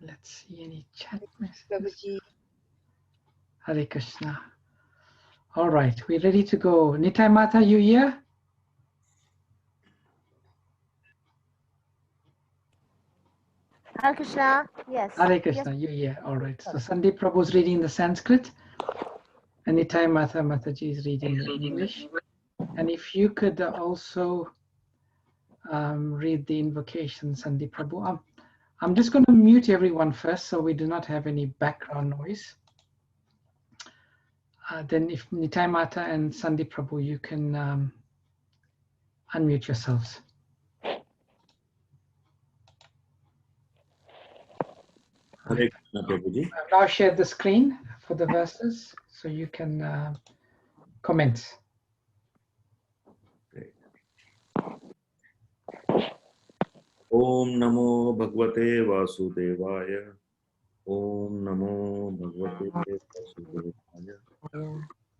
Let's see any chat messages. Prabhuji. Hare Krishna. All right, we're ready to go. Nitai Mata, you here? Hare Krishna. Yes. Hare Krishna, you here. All right. So Sandeep Prabhu's reading the Sanskrit, and Nitai Mata Mataji is reading the English. And if you could also read the invocation, Sandeep Prabhu. I'm just going to mute everyone first so we do not have any background noise. Then if Nitai Mata and Sandeep Prabhu, you can unmute yourselves. Right. I've now shared the screen for the verses so you can comment. Om Namo Bhagavate Vasudevaya. Om Namo Bhagavate Vasudevaya.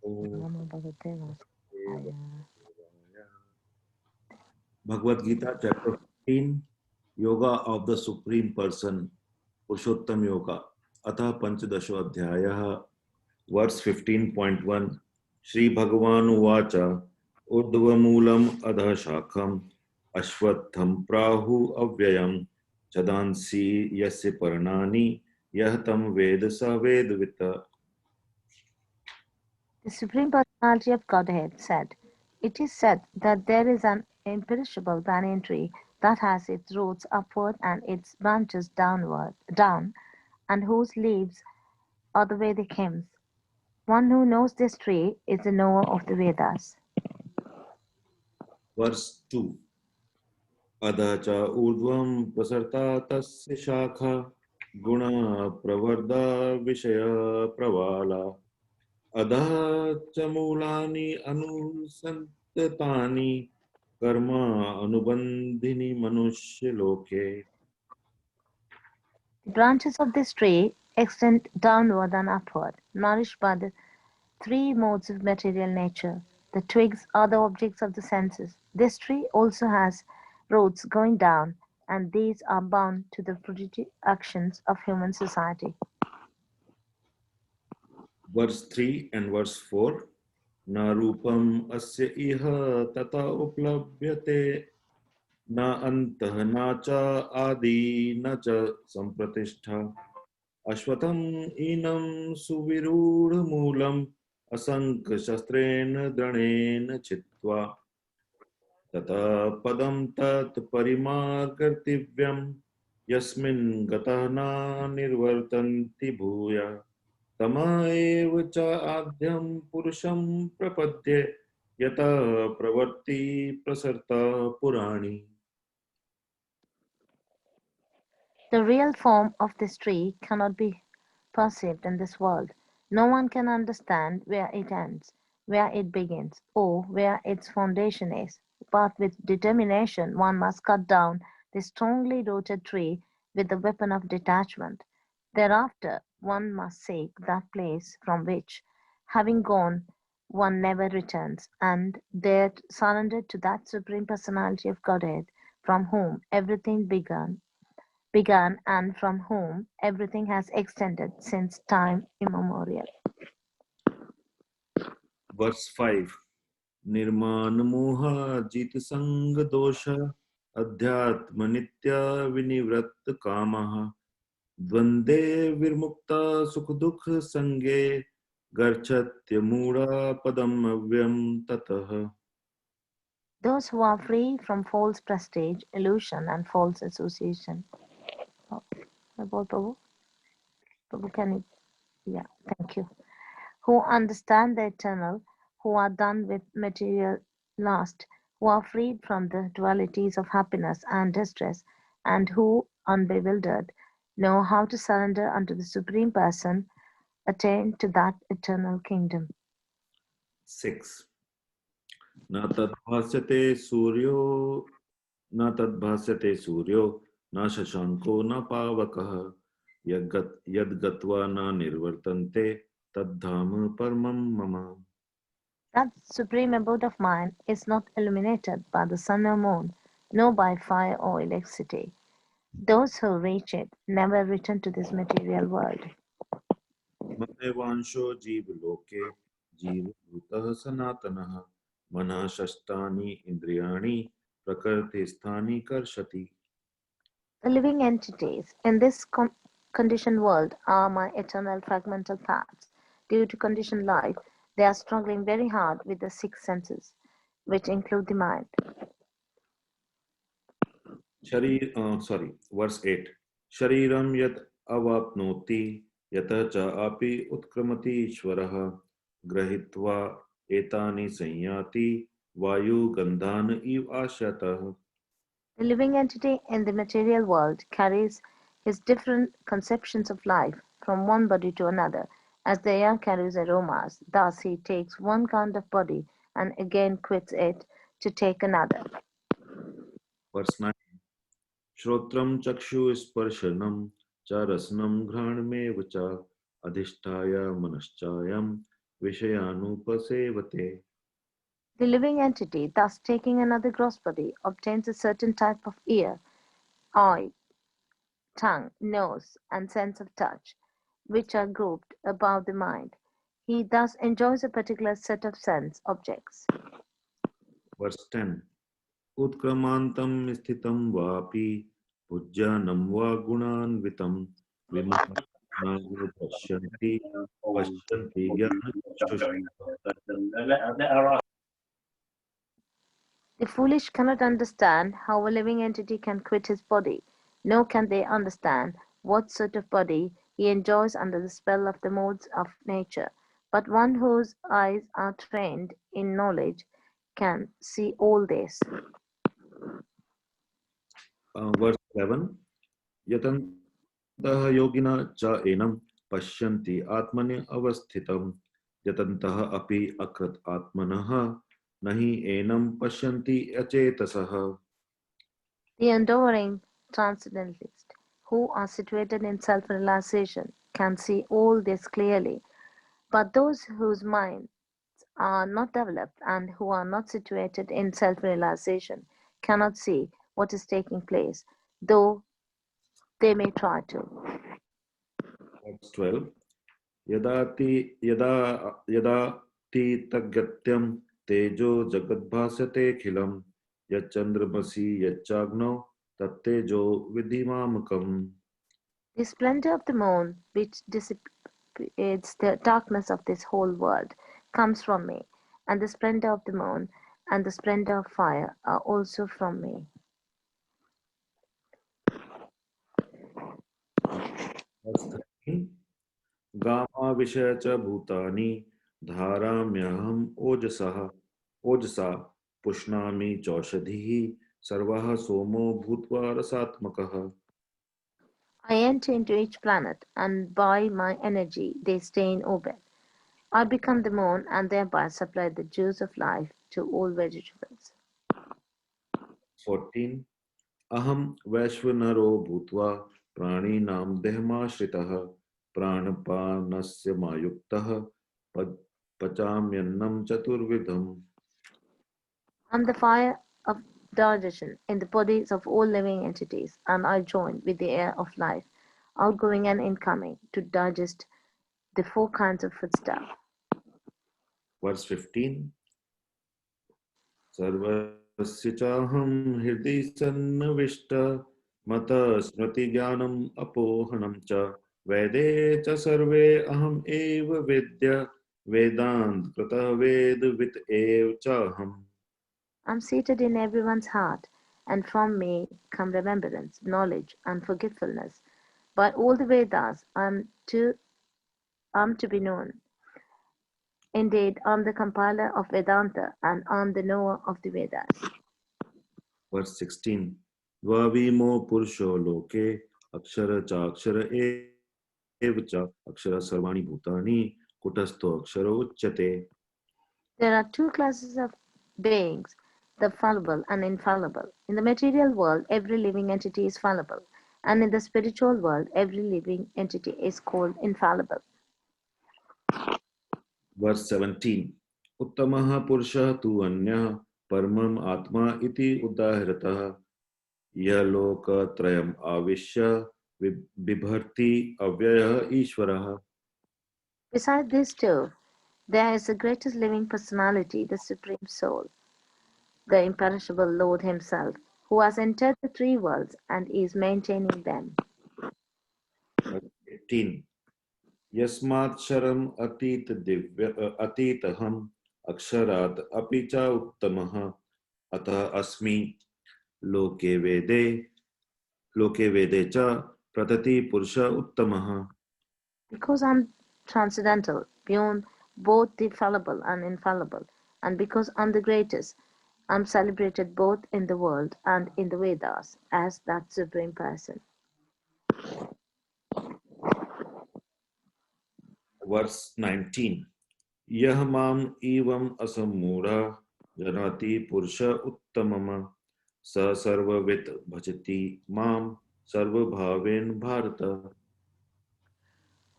Om Namo Bhagavate Vasudevaya. Bhagavad Gita, chapter 15, Yoga of the Supreme Person, Purustotamma Yoga, Atha Panchadasho Adhyayah, verse 15.1, Shri Bhagavan Uvacha, Urdhva Adha Shakham, Ashwatham Prahu Avyayam, Chadansi Yasya Paranani, Yahtam Veda Sa Vedvita. The Supreme Personality of Godhead said, "It is said that there is an imperishable banyan tree that has its roots upward and its branches down, and whose leaves are the Vedic hymns. One who knows this tree is the knower of the Vedas." Verse 2. Adhacha urdhvam prasarta tasya shakha guna pravarda vishaya pravala adhacha mulani anusantatani karma anubandhini manushya loke. The branches of this tree extend downward and upward, nourished by the three modes of material nature. The twigs are the objects of the senses. This tree also has roots going down, and these are bound to the prodigy actions of human society. Verse 3 and verse 4. Na rupam asya iha tata uplabhyate na antah na cha adi na cha sampratishtha ashwatam inam suvirudha moolam asank shastrena dranena chitva tata padam tat parimargartivyam yasmin gatah na nirvartanti bhuya tama eva cha adhyam purusham prapadye yata pravarti prasarta purani. The real form of this tree cannot be perceived in this world. No one can understand where it ends, where it begins, or where its foundation is. But with determination one must cut down this strongly rooted tree with the weapon of detachment. Thereafter one must seek that place from which, having gone, one never returns, and there surrender to that Supreme Personality of Godhead from whom everything began and from whom everything has extended since time immemorial. Verse 5. Nirman moha jit sang dosha adhyatma nitya vinivrat kamaha dvande virmukta sukh dukh sange garchatya mura padam avyam tatah. Those who are free from false prestige, illusion, and false association. Oh, Prabhu? Prabhu, can you? Yeah, thank you. Who understand the eternal, who are done with material lust, who are freed from the dualities of happiness and distress, and who, unbewildered, know how to surrender unto the Supreme Person, attain to that eternal kingdom. 6. Na tadbhasyate suryo na tadbhasyate suryo na shashanko na pavakah yadgatva na nirvartante tadham paramam mama. That supreme abode of mine is not illuminated by the sun or moon, nor by fire or electricity. Those who reach it never return to this material world. ममेवांशो जीवलोके जीवभूतः सनातनः मनः षष्ठानि इन्द्रियाणि प्रकृतिस्थानि कर्षति. The living entities in this conditioned world are my eternal fragmental parts. Due to conditioned life, they are struggling very hard with the six senses, which include the mind. Verse 8. Shariram yat avapnoti yata cha api utkramati ishvaraha grahitva etani sanyati vayu gandhan iv ashatah. The living entity in the material world carries his different conceptions of life from one body to another, as the air carries aromas. Thus he takes one kind of body and again quits it to take another. Verse 9. Shrotram chakshu sparshanam cha rasnam ghranmev cha adhisthaya manaschayam vishayanupasevate. The living entity, thus taking another gross body, obtains a certain type of ear, eye, tongue, nose, and sense of touch, which are grouped above the mind. He thus enjoys a particular set of sense objects. Verse 10. उत्क्रमान्तं स्थितं वापि भुज्यानं वा गुणान्वितं विमुखनायो पश्यन्ति पश्यन्ति ज्ञानचक्षुषः. The foolish cannot understand how a living entity can quit his body, nor can they understand what sort of body he enjoys under the spell of the modes of nature. But one whose eyes are trained in knowledge can see all this. Verse 11. यतन्तः योगिनः च एनं पश्यन्ति आत्मनि अवस्थितं यतन्तः अपि अकृत आत्मनः न हि एनं पश्यन्ति अचेतसः. The enduring transcendentalists, who are situated in self-realization, can see all this clearly, but those whose minds are not developed and who are not situated in self-realization cannot see what is taking place, though they may try to. Verse 12. यदाति तद्गत्यं तेजो जगद्भासतेऽखिलं यच्चन्द्रमसि यच्चाग्नौ तत्तेजो विद्धि मामकम्. The splendor of the moon, which dissipates the darkness of this whole world, comes from me, and the splendor of the moon and the splendor of fire are also from me. Verse 13. Gamma विषय च भूतानि धाराम्यहम् ओजसा पुष्णामि चौषधिः सर्वः सोमो भूत्वा रसात्मकः. I enter into each planet, and by my energy they stay in orbit. I become the moon and thereby supply the juice of life to all vegetables. 14. अहं वैश्वनरो भूत्वा प्राणिनां देहमाश्रितः प्राणपानस्य मायुक्तः पचाम्यन्नं चतुर्विधम्. I'm the fire of digestion in the bodies of all living entities, and I join with the air of life, outgoing and incoming, to digest the four kinds of foodstuff. Verse 15. सर्वस्य चाहं हृदि सन्निविष्ट मतः स्मृतिज्ञानम् अपोहनं च वेदे च सर्वे अहम् एव वेद्य वेदान्त कृतः वेदवित् एव चाहम्. I'm seated in everyone's heart, and from me come remembrance, knowledge, and forgetfulness. By all the Vedas, I'm to be known. Indeed, I'm the compiler of Vedanta, and I'm the knower of the Vedas. Verse 16. Vavimo purusho loke akshara cha akshara eva cha akshara sarvani bhutani kutasto akshara uchyate. There are two classes of beings, the fallible and infallible. In the material world, every living entity is fallible, and in the spiritual world, every living entity is called infallible. Verse 17. Uttamaha purusha tu anyah paramam atma iti udahiratah यह लोकत्रयम् आविश्य बिभर्ति अव्ययः ईश्वरः. Beside these two, there is the greatest living personality, the Supreme Soul, the imperishable Lord Himself, who has entered the three worlds and is maintaining them. 18. यस्मात्क्षरम् अतीतहम् अक्षरात् अपि च उत्तमः अतः अस्मि लोके वेदे च प्रतति पुरुष उत्तमः. Because I'm transcendental, beyond both the fallible and infallible, and because I'm the greatest, I'm celebrated both in the world and in the Vedas as that Supreme Person. Verse 19. यह माम एवं असमूढ़ा जनाति पुरुष उत्तमम स सर्ववित् भजति माम सर्वभावेन Bharat.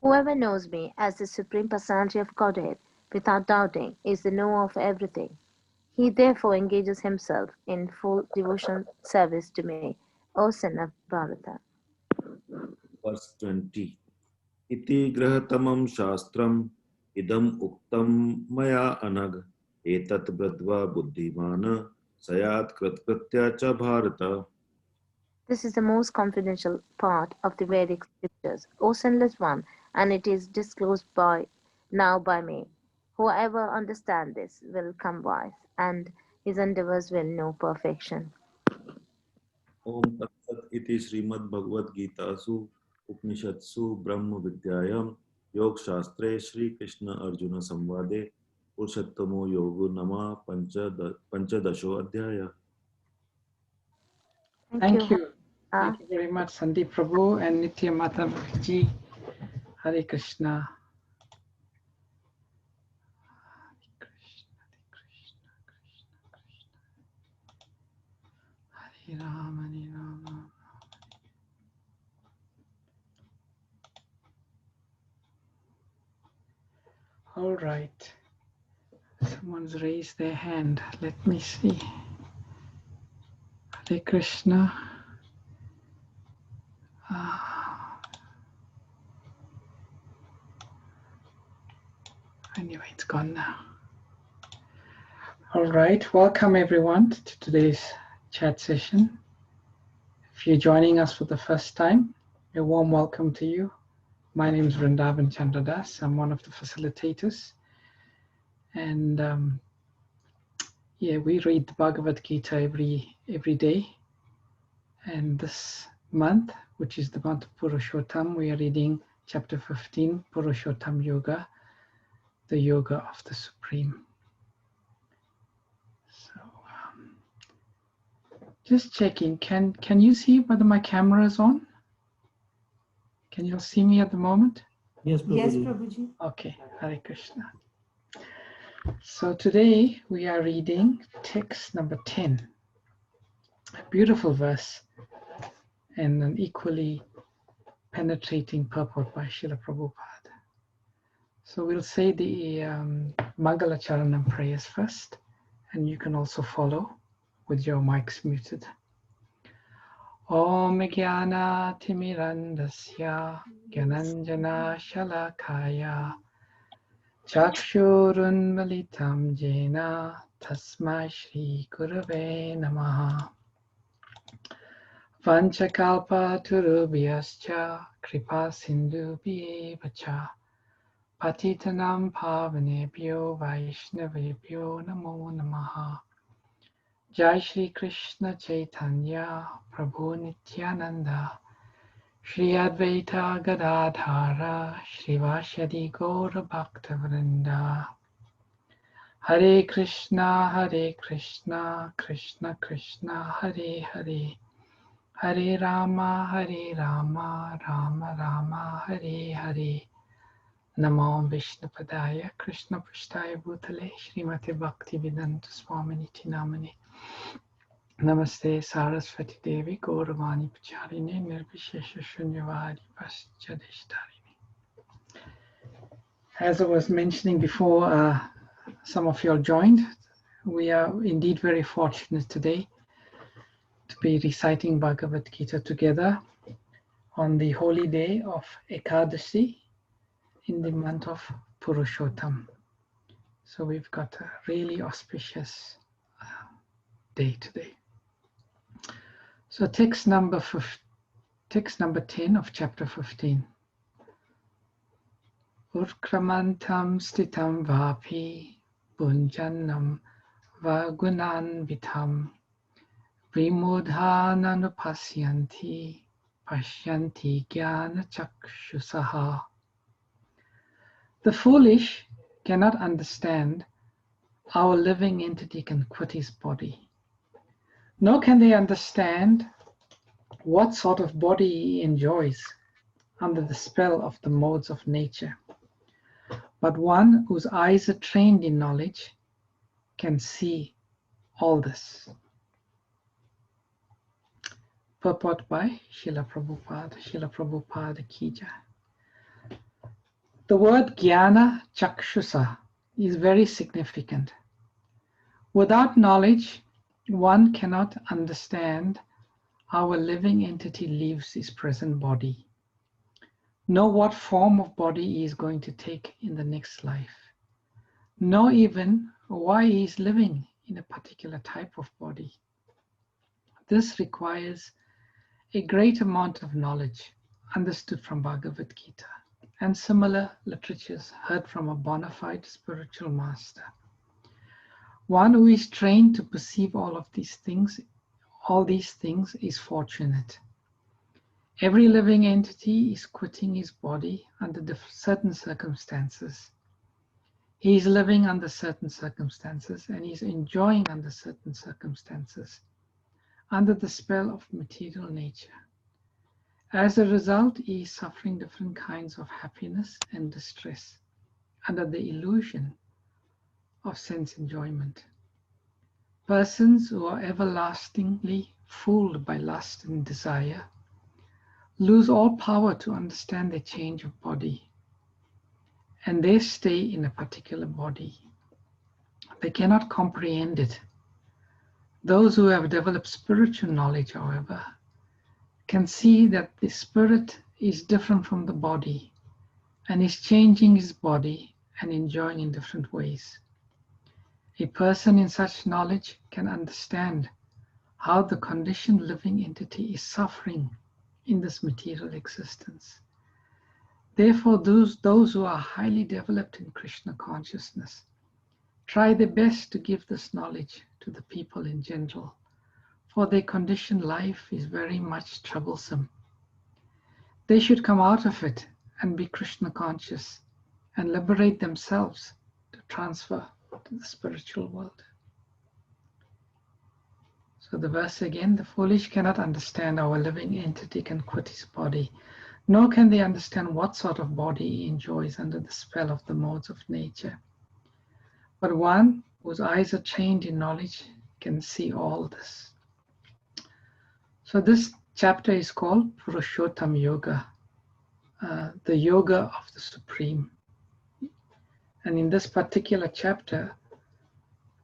Whoever knows me as the Supreme Personality of Godhead without doubting is the knower of everything. He therefore engages himself in full devotional service to me, O son of Bharata. Verse 20. इति गृहतमं शास्त्रम् इदम् उक्तं मया अनघ एतत् ब्रद्वा बुद्धिमान् सयात् कृतकृत्या च Bharat. This is the most confidential part of the Vedic scriptures, O sinless one, and it is disclosed now by me. Whoever understands this will come wise, and his endeavors will know perfection. ओम तत्सत् इति श्रीमद् भगवद गीतासु उपनिषत्सु ब्रह्म विद्यायां योग शास्त्रे श्री कृष्ण अर्जुन संवादे पुरुषोत्तमो योगो नाम पंचदशो अध्याय. Thank you. Thank you very much, Sandeep Prabhu and Nitya Mata ji. Hare Krishna. Hare Krishna, Krishna, Krishna, Krishna. Hare Rama, Hare Rama. All right. Someone's raised their hand. Let me see. Hare Krishna. Anyway, it's gone now. All right. Welcome everyone to today's chat session. If you're joining us for the first time, a warm welcome to you. My name is Vrindavan Chandra Das. I'm one of the facilitators. And we read the Bhagavad Gita every day. And this month, which is the month of Purustotamma, we are reading chapter 15, Purustotamma Yoga, the Yoga of the Supreme. So, just checking, can you see whether my camera is on? Can you all see me at the moment? Yes, Prabhuji. Yes, Prabhuji. Okay, Hare Krishna. So today we are reading text number 10, a beautiful verse and an equally penetrating purport by Srila Prabhupada. So we'll say the Mangala Charanam prayers first, and you can also follow with your mics muted. Om Jnana Timirandasya Gyananjana Shalakaya Chakshurun Malitam Jena Tasmai Shri Gurave Namaha Vanchakalpa Turubhyascha Kripa Sindhubhyevacha Patitanam Pavanebhyo Vaishnavebhyo Namo Namaha. Jai Shri Krishna Chaitanya Prabhu Nityananda Shri Advaita Gadadhara Shrivashadi Gaura Bhakta Vrinda. Hare Krishna, Krishna Krishna, Hare Hare, Hare Rama, Rama Rama, Hare Hare. Namo Vishnupadaya Krishna Prishtaya Bhutale Srimati Bhakti Vedanta Swaminiti Namani Namaste Saraswati Devi Gauravani Pacharine Nirvishesha Shunyavadi Paschadishtarini. As I was mentioning before, some of you all joined. We are indeed very fortunate today to be reciting Bhagavad Gita together on the holy day of Ekadashi in the month of Purustotamma. So we've got a really auspicious day today. So text number 10 of chapter 15. Utkramantam stitam vapi bunjannam vagunanvitam vimudhananupasyanti pashyanti jnana caksusah. The foolish cannot understand how a living entity can quit his body. Nor can they understand what sort of body he enjoys under the spell of the modes of nature. But one whose eyes are trained in knowledge can see all this. Purport by Srila Prabhupada Ki Jai. The word jnana caksusah is very significant. Without knowledge, one cannot understand how a living entity leaves his present body, know what form of body he is going to take in the next life, know even why he is living in a particular type of body. This requires a great amount of knowledge understood from Bhagavad Gita and similar literatures heard from a bona fide spiritual master. One who is trained to perceive all these things is fortunate. Every living entity is quitting his body under certain circumstances. He is living under certain circumstances and he is enjoying under certain circumstances, under the spell of material nature. As a result, he is suffering different kinds of happiness and distress under the illusion of sense enjoyment. Persons who are everlastingly fooled by lust and desire lose all power to understand their change of body, and they stay in a particular body. They cannot comprehend it. Those who have developed spiritual knowledge, however, can see that the spirit is different from the body and is changing his body and enjoying in different ways. A person in such knowledge can understand how the conditioned living entity is suffering in this material existence. Therefore, those who are highly developed in Krishna consciousness try their best to give this knowledge to the people in general, for their conditioned life is very much troublesome. They should come out of it and be Krishna conscious and liberate themselves to transfer to the spiritual world. So the verse again, the foolish cannot understand how a living entity can quit his body, nor can they understand what sort of body he enjoys under the spell of the modes of nature. But one whose eyes are trained in knowledge can see all this. So this chapter is called Purustotamma Yoga, the Yoga of the Supreme. And in this particular chapter,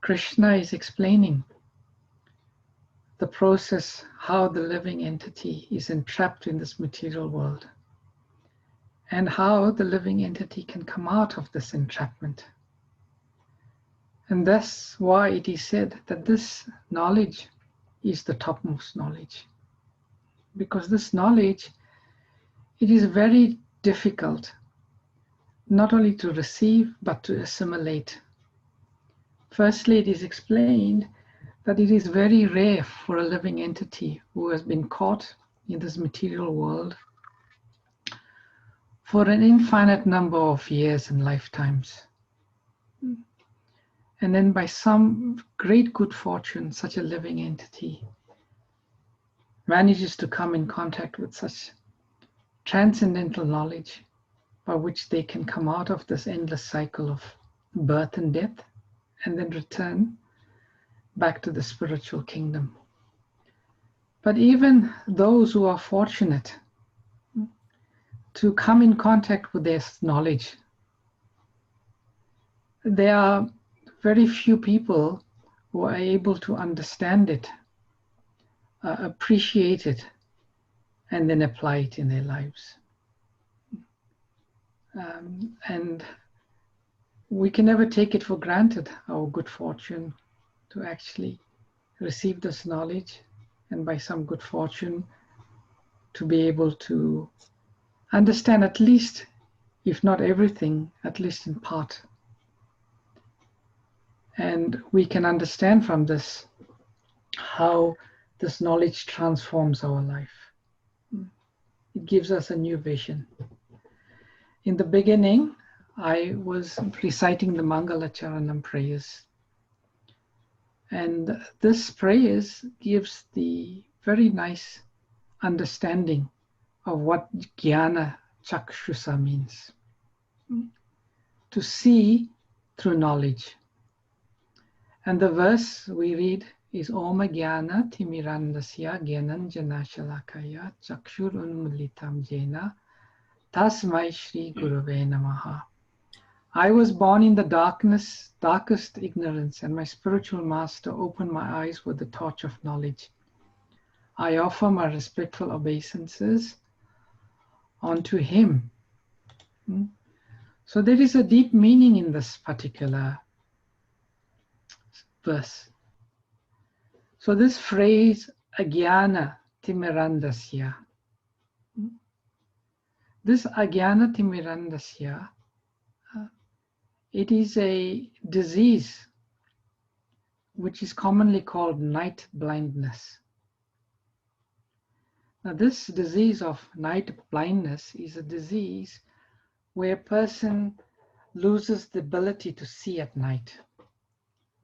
Krishna is explaining the process, how the living entity is entrapped in this material world, and how the living entity can come out of this entrapment. And that's why it is said that this knowledge is the topmost knowledge. Because this knowledge, it is very difficult not only to receive but to assimilate. Firstly, it is explained that it is very rare for a living entity who has been caught in this material world for an infinite number of years and lifetimes. And then by some great good fortune, such a living entity manages to come in contact with such transcendental knowledge by which they can come out of this endless cycle of birth and death and then return back to the spiritual kingdom. But even those who are fortunate to come in contact with this knowledge, there are very few people who are able to understand it appreciate it and then apply it in their lives. And we can never take it for granted, our good fortune to actually receive this knowledge, and by some good fortune to be able to understand at least, if not everything, at least in part. And we can understand from this how this knowledge transforms our life. It gives us a new vision. In the beginning, I was reciting the Mangalacharanam prayers. And this prayers gives the very nice understanding of what jnana, caksusah means. To see through knowledge. And the verse we read is Oma jnana timirandasya jnananjana shalakaya chakshur unmulitam jena tasmai shri gurave namaha. I was born in the darkest ignorance, and my spiritual master opened my eyes with the torch of knowledge. I offer my respectful obeisances unto him. So there is a deep meaning in this particular verse. So this phrase, ajnana timirandasya, this ajnana timirandasya, it is a disease which is commonly called night blindness. Now this disease of night blindness is a disease where a person loses the ability to see at night.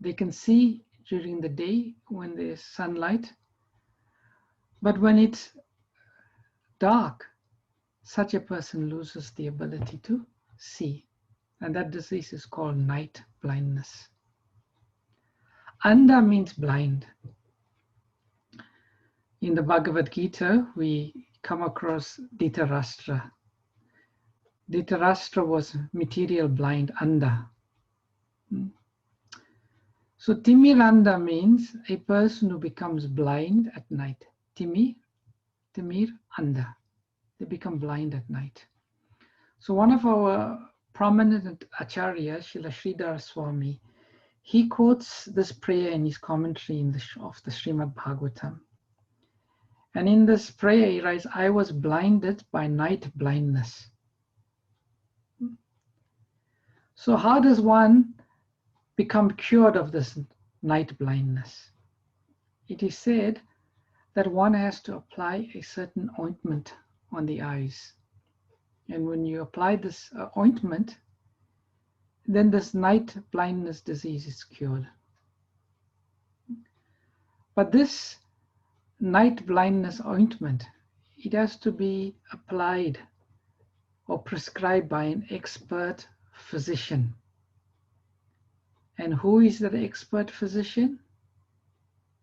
They can see during the day when there's sunlight, but when it's dark, such a person loses the ability to see. And that disease is called night blindness. Andha means blind. In the Bhagavad Gita, we come across Dhritarashtra. Dhritarashtra was material blind, andha. So timiranda means a person who becomes blind at night. Timir, andha. They become blind at night. So one of our prominent acharyas, Srila Sridhar Swami, he quotes this prayer in his commentary of the Srimad Bhagavatam. And in this prayer he writes, I was blinded by night blindness. So how does one become cured of this night blindness? It is said that one has to apply a certain ointment on the eyes. And when you apply this ointment, then this night blindness disease is cured. But this night blindness ointment, it has to be applied or prescribed by an expert physician. And who is that expert physician?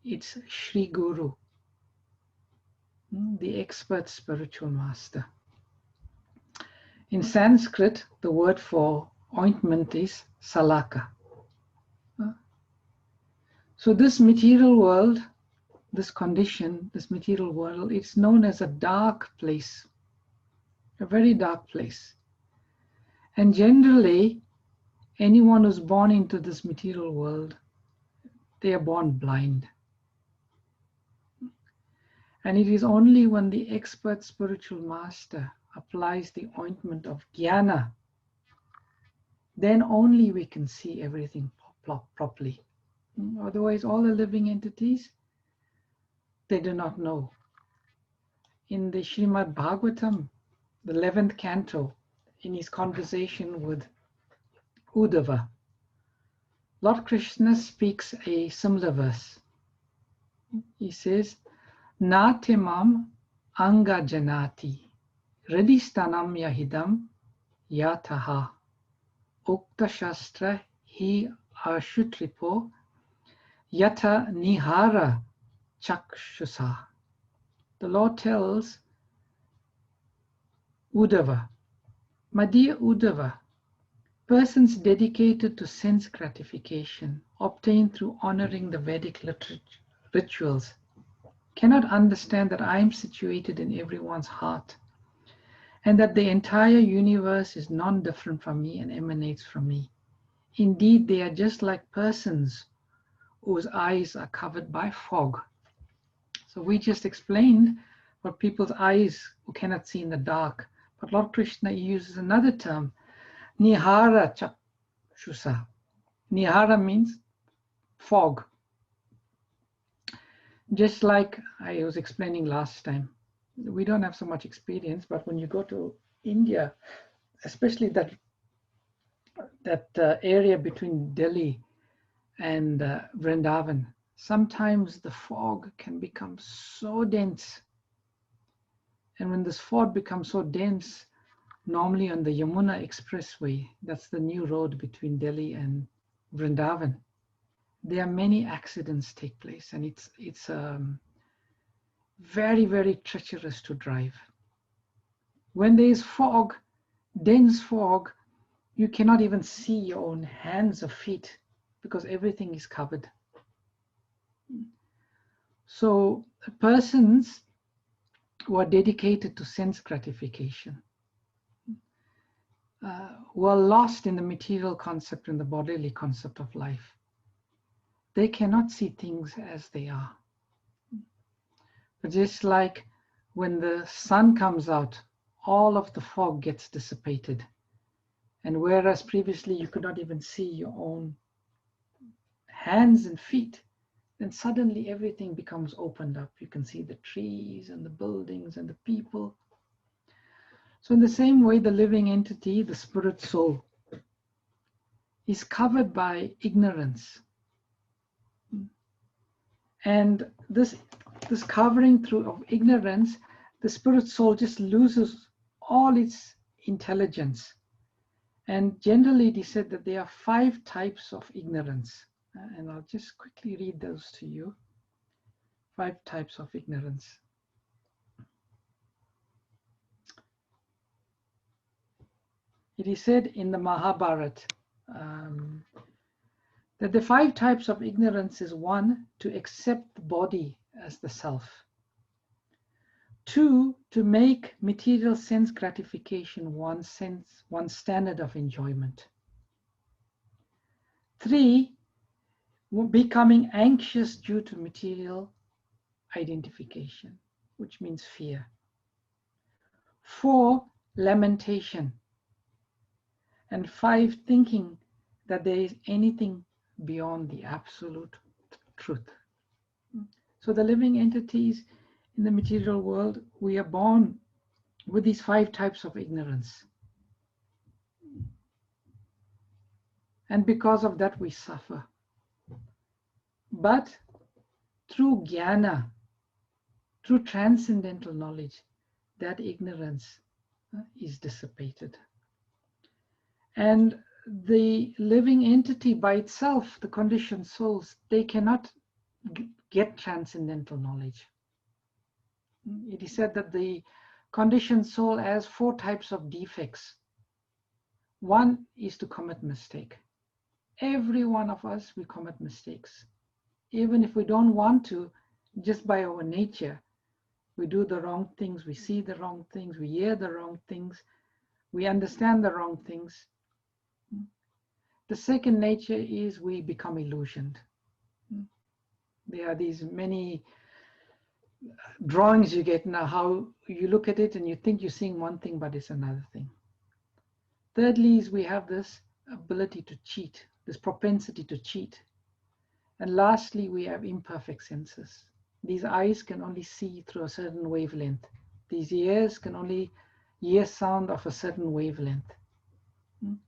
It's Sri Guru, the expert spiritual master. In Sanskrit, the word for ointment is salaka. So this material world, this condition, this material world, it's known as a dark place, a very dark place. And generally, anyone who's born into this material world, they are born blind. And it is only when the expert spiritual master applies the ointment of jnana, then only we can see everything properly. Otherwise, all the living entities, they do not know. In the Srimad Bhagavatam, the 11th canto, in his conversation with Uddhava, Lord Krishna speaks a similar verse. He says, Natimam anga janati, redistanam yahidam yataha, ukta shastra hi ashutripo, yata nihara chaksusah. The Lord tells Uddhava, my dear Uddhava, persons dedicated to sense gratification obtained through honoring the Vedic rituals cannot understand that I am situated in everyone's heart, and that the entire universe is non-different from me and emanates from me. Indeed, they are just like persons whose eyes are covered by fog. So we just explained what people's eyes who cannot see in the dark. But Lord Krishna uses another term, nihara chaksusah. Nihara means fog. Just like I was explaining last time, we don't have so much experience, but when you go to India, especially that area between Delhi and Vrindavan, sometimes the fog can become so dense. And when this fog becomes so dense, normally on the Yamuna Expressway, that's the new road between Delhi and Vrindavan, there are many accidents take place, and it's very, very treacherous to drive. When there is fog, dense fog, you cannot even see your own hands or feet because everything is covered. So persons who are dedicated to sense gratification, who are lost in the material concept and the bodily concept of life, they cannot see things as they are. But just like when the sun comes out, all of the fog gets dissipated. And whereas previously you could not even see your own hands and feet, then suddenly everything becomes opened up. You can see the trees and the buildings and the people. So in the same way, the living entity, the spirit soul, is covered by ignorance. And this covering through of ignorance, the spirit soul just loses all its intelligence. And generally it is said that there are 5 types of ignorance. And I'll just quickly read those to you. 5 types of ignorance. It is said in the Mahabharata that the 5 types of ignorance is 1, to accept the body as the self. 2, to make material sense gratification one standard of enjoyment. 3, becoming anxious due to material identification, which means fear. 4, lamentation. And 5, thinking that there is anything beyond the absolute truth. So the living entities in the material world, we are born with these 5 types of ignorance. And because of that, we suffer. But through jnana, through transcendental knowledge, that ignorance is dissipated. And the living entity by itself, the conditioned souls, they cannot get transcendental knowledge. It is said that the conditioned soul has 4 types of defects. 1 is to commit mistake. Every one of us, we commit mistakes. Even if we don't want to, just by our nature, we do the wrong things, we see the wrong things, we hear the wrong things, we understand the wrong things. The second nature is we become illusioned. There are these many drawings you get now, how you look at it and you think you're seeing one thing, but it's another thing. Thirdly is we have this ability to cheat, this propensity to cheat. And lastly, we have imperfect senses. These eyes can only see through a certain wavelength. These ears can only hear sound of a certain wavelength.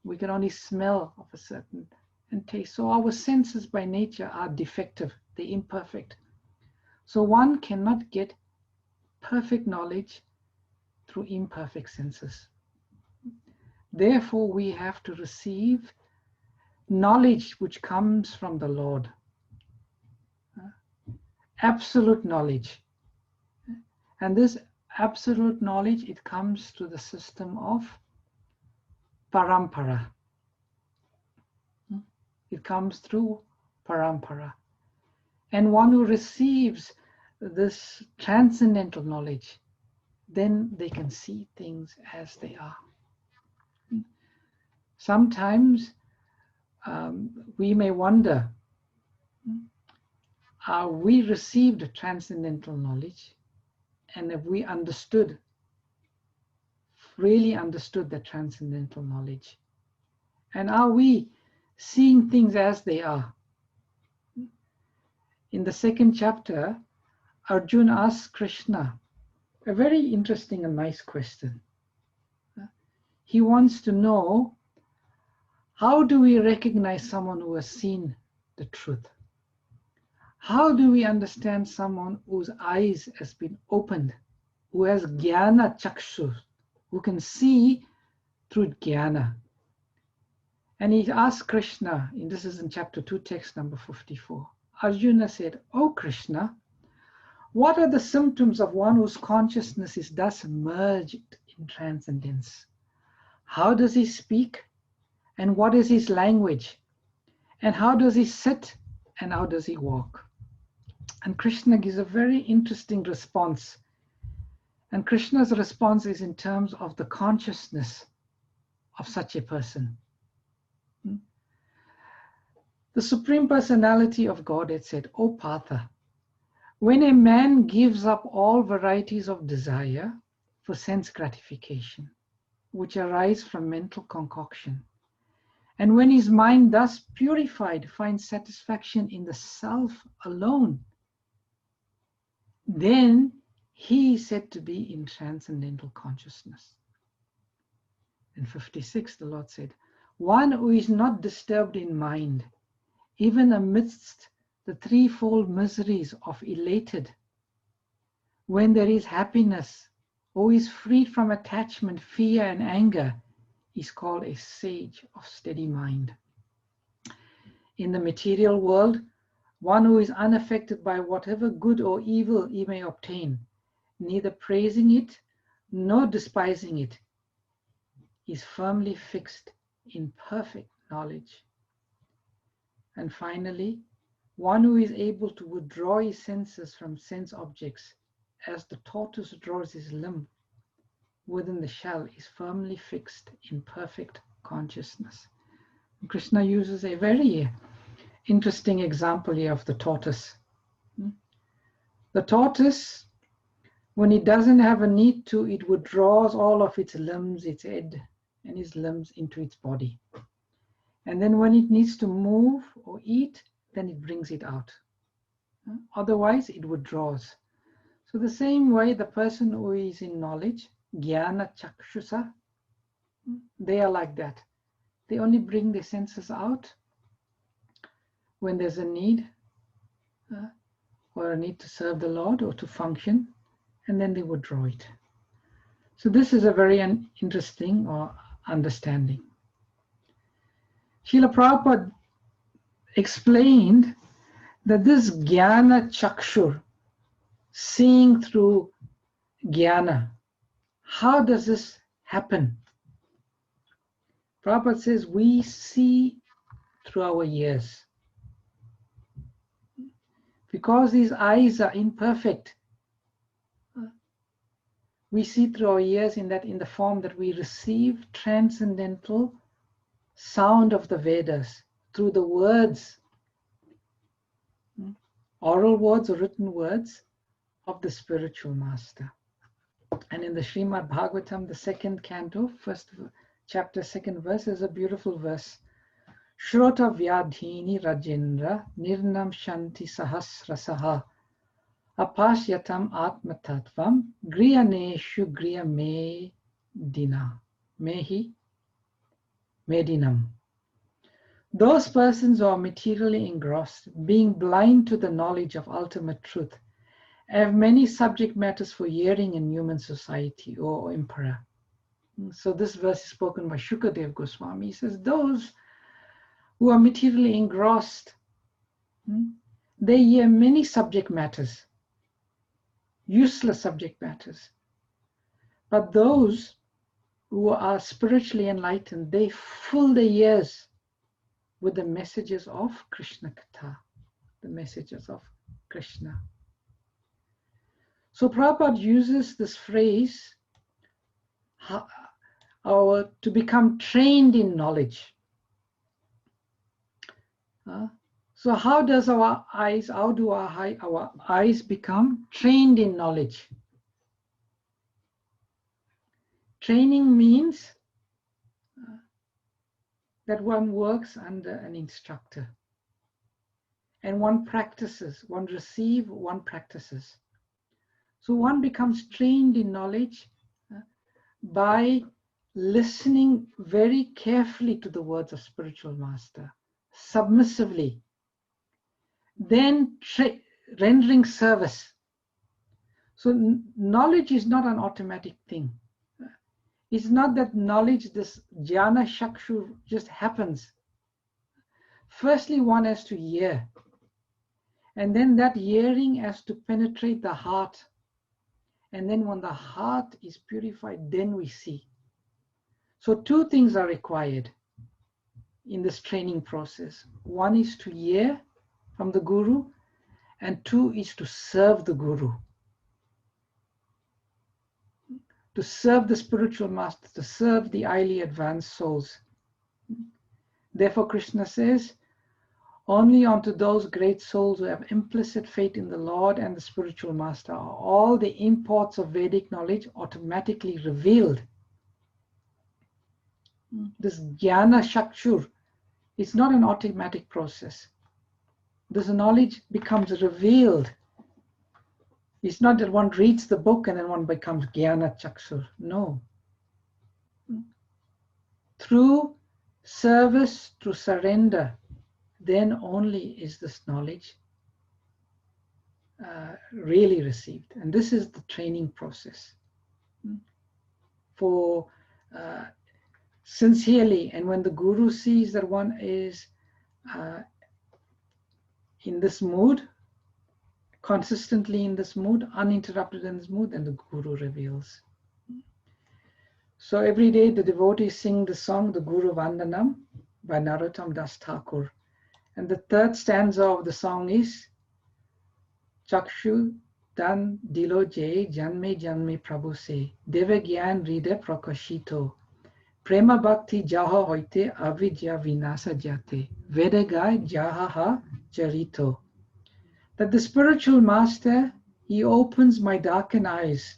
We can only smell of a certain and taste. So our senses by nature are defective, they're imperfect. So one cannot get perfect knowledge through imperfect senses. Therefore, we have to receive knowledge which comes from the Lord. Absolute knowledge. And this absolute knowledge, it comes through the system of parampara. It comes through parampara. And one who receives this transcendental knowledge, then they can see things as they are. Sometimes we may wonder, we received transcendental knowledge, and if we really understood the transcendental knowledge, and are we seeing things as they are? In the second chapter, Arjuna asks Krishna a very interesting and nice question. He wants to know, how do we recognize someone who has seen the truth? How do we understand someone whose eyes has been opened, who has jnana caksusah, who can see through jnana? And he asked Krishna, and this is in chapter 2, text number 54. Arjuna said, "O Krishna, what are the symptoms of one whose consciousness is thus merged in transcendence? How does he speak? And what is his language? And how does he sit? And how does he walk?" And Krishna gives a very interesting response. And Krishna's response is in terms of the consciousness of such a person. The Supreme Personality of Godhead said, "O Partha, when a man gives up all varieties of desire for sense gratification, which arise from mental concoction, and when his mind thus purified finds satisfaction in the self alone, then he is said to be in transcendental consciousness." In 56, the Lord said, "One who is not disturbed in mind, even amidst the threefold miseries of elated, when there is happiness, or is freed from attachment, fear, and anger, is called a sage of steady mind." In the material world, one who is unaffected by whatever good or evil he may obtain, neither praising it nor despising it, is firmly fixed in perfect knowledge. And finally, one who is able to withdraw his senses from sense objects, as the tortoise draws his limb within the shell, is firmly fixed in perfect consciousness. Krishna uses a very interesting example here of the tortoise. The tortoise, when it doesn't have a need to, it withdraws all of its limbs, its head and its limbs into its body. And then when it needs to move or eat, then it brings it out. Otherwise, it withdraws. So the same way, the person who is in knowledge, jnana caksusah, they are like that. They only bring their senses out when there's a need, or a need to serve the Lord or to function, and then they withdraw it. So this is a very interesting understanding. Srila Prabhupada explained that this jnana chakshur, seeing through jnana, how does this happen? Prabhupada says we see through our ears. Because these eyes are imperfect, we see through our ears in the form that we receive transcendental sound of the Vedas through the words, oral words or written words of the spiritual master. And in the Srimad Bhagavatam, the second canto, first chapter, second verse, is a beautiful verse. Shrota vyadhini rajendra nirnam shanti sahasrasaha apashyatam atmatatvam griyaneshu griya medinam. Those persons who are materially engrossed, being blind to the knowledge of ultimate truth, have many subject matters for hearing in human society, O Emperor. So this verse is spoken by Shukadev Goswami. He says, those who are materially engrossed, they hear many subject matters, useless subject matters. But those who are spiritually enlightened, they fill their ears with the messages of Krishna Katha, the messages of Krishna. So Prabhupada uses this phrase to become trained in knowledge. So how do our eyes become trained in knowledge? Training means that one works under an instructor and one practices, one receives, one practices. So one becomes trained in knowledge by listening very carefully to the words of spiritual master, submissively, then rendering service. So knowledge is not an automatic thing. It's not that knowledge, this jnana chakshu, just happens. Firstly, one has to hear. And then that hearing has to penetrate the heart. And then when the heart is purified, then we see. So two things are required in this training process. One is to hear from the Guru, and two is to serve the Guru. To serve the spiritual master, to serve the highly advanced souls. Therefore, Krishna says, only unto those great souls who have implicit faith in the Lord and the spiritual master are all the imports of Vedic knowledge automatically revealed. This jnana chakshur is not an automatic process. This knowledge becomes revealed. It's not that one reads the book and then one becomes jnana chakshur. No. Through service, through surrender, then only is this knowledge really received. And this is the training process. For sincerely, and when the Guru sees that one is in this mood, consistently in this mood, uninterrupted in this mood, then the Guru reveals. So every day the devotees sing the song, the Guru Vandanam by Narottam Das Thakur. And the third stanza of the song is Chakshu Dan Dilo Je Janme Janme Prabhu Se Deve Gyan Ride Prakashito Prema Bhakti Jaha Hoite Avidya Vinasa Jate Vedagai Jaha Charito. That the spiritual master, he opens my darkened eyes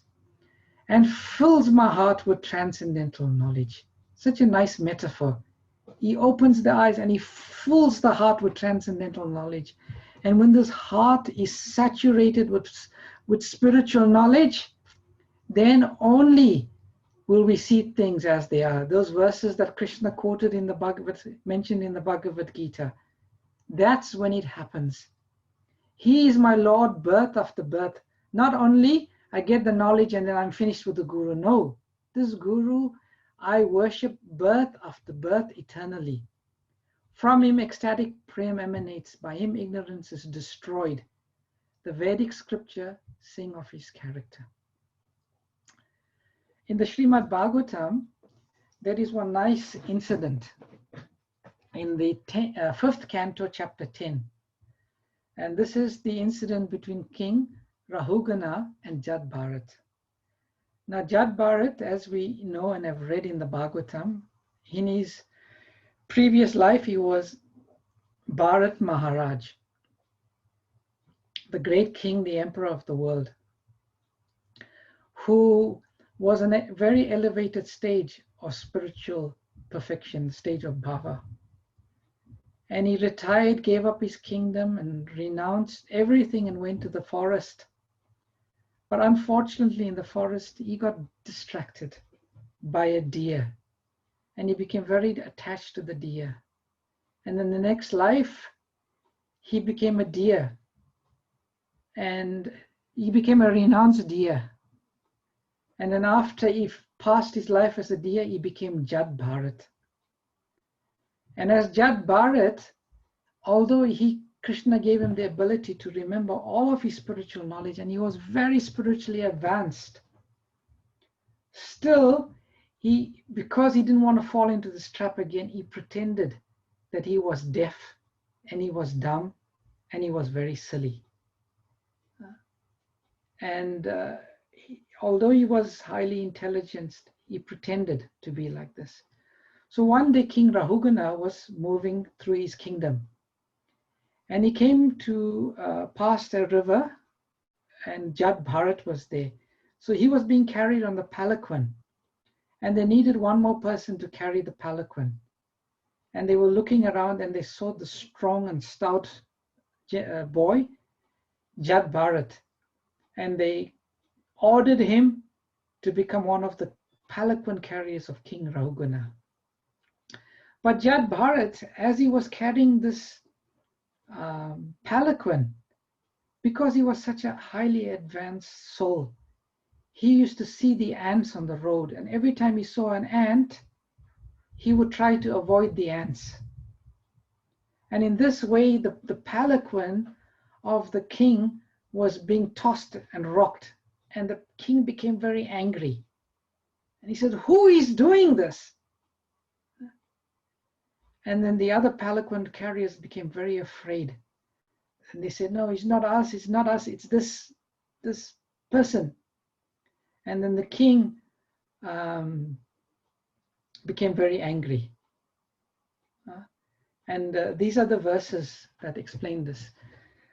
and fills my heart with transcendental knowledge. Such a nice metaphor. He opens the eyes and he fills the heart with transcendental knowledge. And when this heart is saturated with spiritual knowledge, then only will we see things as they are. Those verses that Krishna quoted in the mentioned in the Bhagavad Gita, that's when it happens. He is my Lord, birth after birth. Not only I get the knowledge and then I'm finished with the Guru. No, this Guru, I worship birth after birth eternally. From him ecstatic prem emanates, by him ignorance is destroyed. The Vedic scripture sing of his character. In the Srimad Bhagavatam, there is one nice incident in the 5th canto, chapter 10. And this is the incident between King Rahujana and Jada Bharat. Now, Jada Bharat, as we know and have read in the Bhagavatam, in his previous life, he was Bharat Maharaj, the great king, the emperor of the world, who was in a very elevated stage of spiritual perfection, the stage of bhava. And he retired, gave up his kingdom and renounced everything and went to the forest. But unfortunately in the forest, he got distracted by a deer and he became very attached to the deer. And in the next life, he became a deer and he became a renounced deer. And then after he passed his life as a deer, he became Jada Bharat. And as Jada Bharat, although Krishna gave him the ability to remember all of his spiritual knowledge, and he was very spiritually advanced, still, because he didn't want to fall into this trap again, he pretended that he was deaf, and he was dumb, and he was very silly. And although he was highly intelligent, he pretended to be like this. So one day King Rahujana was moving through his kingdom, and he came to past a river, and Jada Bharat was there. So he was being carried on the palanquin, and they needed one more person to carry the palanquin. And they were looking around, and they saw the strong and stout boy, Jada Bharat, and they ordered him to become one of the palanquin carriers of King Rahujana. But Jada Bharat, as he was carrying this palanquin, because he was such a highly advanced soul, he used to see the ants on the road, and every time he saw an ant, he would try to avoid the ants. And in this way, the palanquin of the king was being tossed and rocked, and the king became very angry. And he said, "Who is doing this?" And then the other palanquin carriers became very afraid. And they said, "No, it's not us, it's this person." And then the king became very angry. And these are the verses that explain this.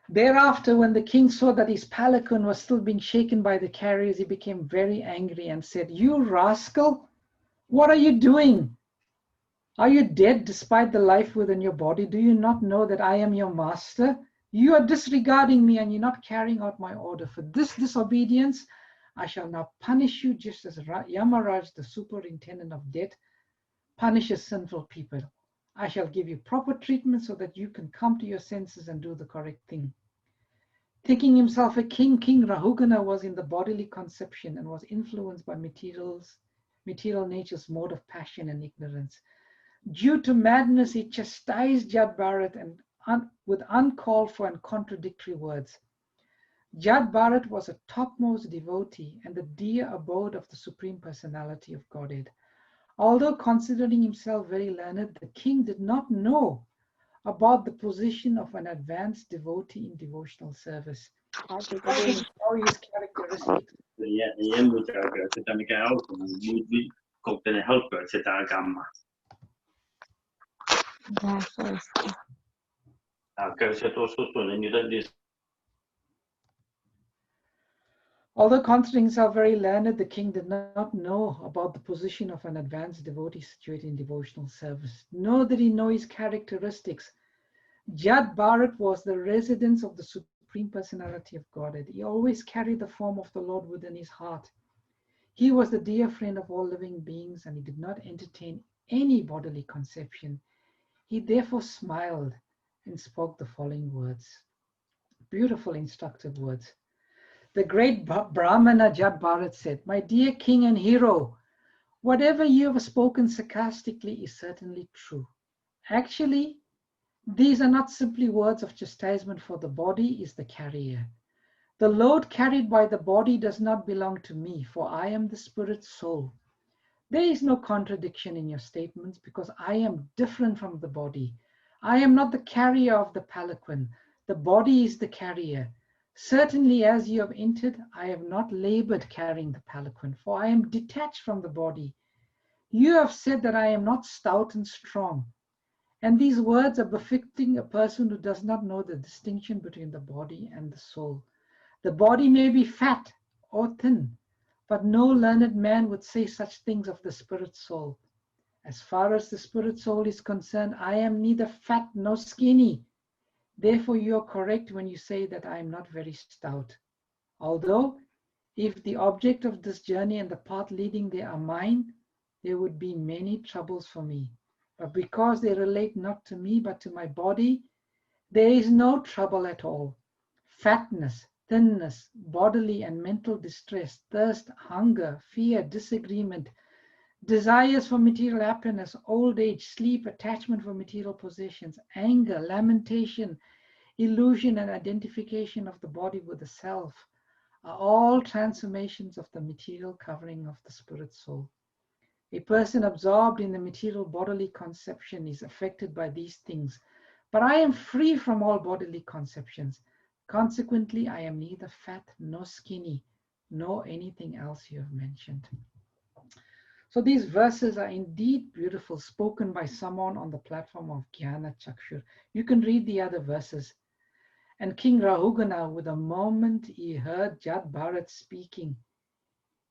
Thereafter, when the king saw that his palanquin was still being shaken by the carriers, he became very angry and said, "You rascal, what are you doing? Are you dead despite the life within your body? Do you not know that I am your master? You are disregarding me and you're not carrying out my order. For this disobedience, I shall now punish you just as Yamaraj, the superintendent of death, punishes sinful people. I shall give you proper treatment so that you can come to your senses and do the correct thing." Thinking himself a king, King Rahujana was in the bodily conception and was influenced by material nature's mode of passion and ignorance. Due to madness, he chastised Jada Bharat with uncalled for and contradictory words. Jada Bharat was a topmost devotee and the dear abode of the Supreme Personality of Godhead. Although considering himself very learned, the king did not know about the position of an advanced devotee in devotional service. Or his characteristics. Sitä mikä auto, niin kohtelen helppoa sitä gamma. Although considering himself very learned, the king did not know about the position of an advanced devotee situated in devotional service, nor did he know his characteristics. Jada Bharat was the residence of the Supreme Personality of Godhead. He always carried the form of the Lord within his heart. He was the dear friend of all living beings, and he did not entertain any bodily conception. He therefore smiled and spoke the following words. Beautiful, instructive words. The great Brahmana Jada Bharat said, "My dear king and hero, whatever you have spoken sarcastically is certainly true. Actually, these are not simply words of chastisement, for the body is the carrier. The load carried by the body does not belong to me, for I am the spirit soul. There is no contradiction in your statements because I am different from the body. I am not the carrier of the palanquin. The body is the carrier. Certainly, as you have entered, I have not labored carrying the palanquin, for I am detached from the body. You have said that I am not stout and strong. And these words are befitting a person who does not know the distinction between the body and the soul. The body may be fat or thin, but no learned man would say such things of the spirit soul. As far as the spirit soul is concerned, I am neither fat nor skinny. Therefore, you are correct when you say that I am not very stout. Although, if the object of this journey and the path leading there are mine, there would be many troubles for me. But because they relate not to me but to my body, there is no trouble at all. Fatness, thinness, bodily and mental distress, thirst, hunger, fear, disagreement, desires for material happiness, old age, sleep, attachment for material possessions, anger, lamentation, illusion and identification of the body with the self are all transformations of the material covering of the spirit soul. A person absorbed in the material bodily conception is affected by these things, but I am free from all bodily conceptions. Consequently, I am neither fat nor skinny, nor anything else you have mentioned. So these verses are indeed beautiful, spoken by someone on the platform of Jnana Chakshur. You can read the other verses. And King Rahujana, with a moment he heard Jada Bharat speaking,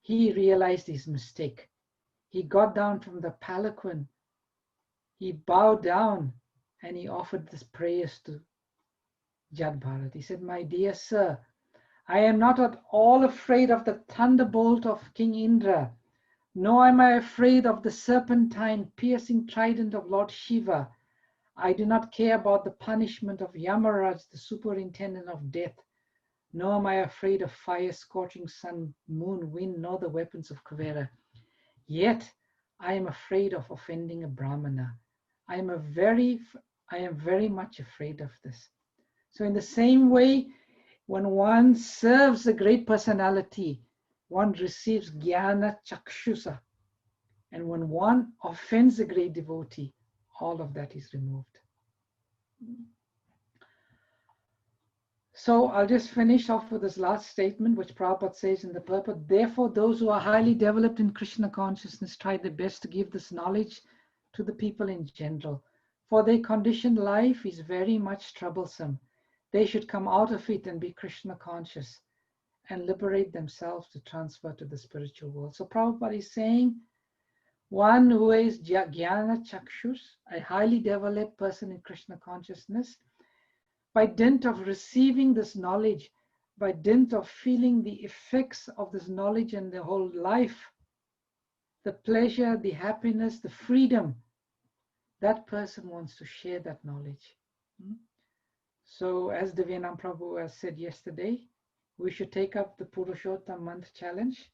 he realized his mistake. He got down from the palanquin, he bowed down, and he offered this prayers to Jada Bharat. He said, "My dear sir, I am not at all afraid of the thunderbolt of King Indra, nor am I afraid of the serpentine piercing trident of Lord Shiva. I do not care about the punishment of Yamaraj, the superintendent of death, nor am I afraid of fire, scorching sun, moon, wind, nor the weapons of Kuvera. Yet I am afraid of offending a Brahmana. I am very much afraid of this." So in the same way, when one serves a great personality, one receives jnana caksusah. And when one offends a great devotee, all of that is removed. So I'll just finish off with this last statement, which Prabhupada says in the purport. Therefore, those who are highly developed in Krishna consciousness try their best to give this knowledge to the people in general. For their conditioned life is very much troublesome. They should come out of it and be Krishna conscious and liberate themselves to transfer to the spiritual world. So Prabhupada is saying, one who is jnana chakshus, a highly developed person in Krishna consciousness, by dint of receiving this knowledge, by dint of feeling the effects of this knowledge in the whole life, the pleasure, the happiness, the freedom, that person wants to share that knowledge. So as Divyanam Prabhu has said yesterday, we should take up the Purustotamma month challenge,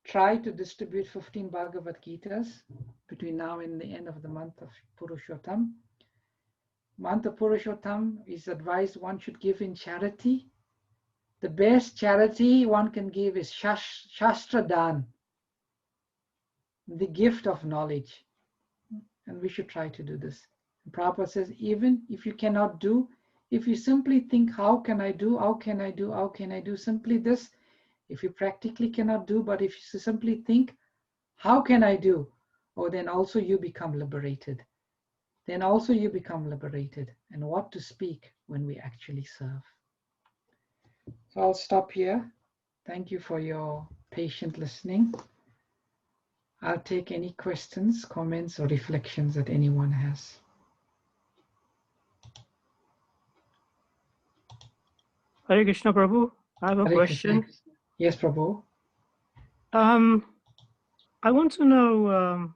try to distribute 15 Bhagavad Gitas between now and the end of the month of Purustotamma. Month of Purustotamma is advised one should give in charity. The best charity one can give is Shastra Dan, the gift of knowledge. And we should try to do this. And Prabhupada says, even if you cannot do, if you simply think, how can I do, how can I do, how can I do, simply this. If you practically cannot do, but if you simply think, how can I do, oh, then also you become liberated. Then also you become liberated. And what to speak when we actually serve. So I'll stop here. Thank you for your patient listening. I'll take any questions, comments, or reflections that anyone has. Hare Krishna Prabhu, I have a Hare question. Krishna. Yes, Prabhu. I want to know,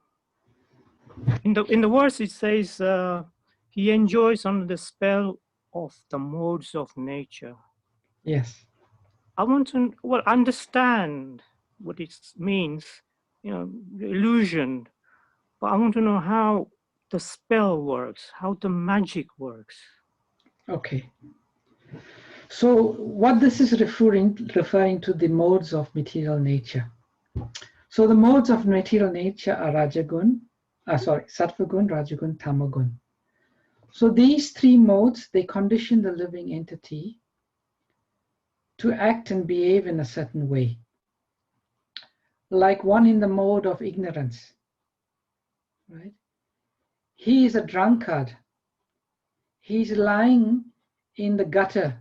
in the verse it says, he enjoys under the spell of the modes of nature. Yes. I want to understand what it means, the illusion, but I want to know how the spell works, how the magic works. Okay. So what this is referring to the modes of material nature. So the modes of material nature are Sattvagun, Rajagun, Tamagun. So these three modes, they condition the living entity to act and behave in a certain way. Like one in the mode of ignorance, right? He is a drunkard. He's lying in the gutter.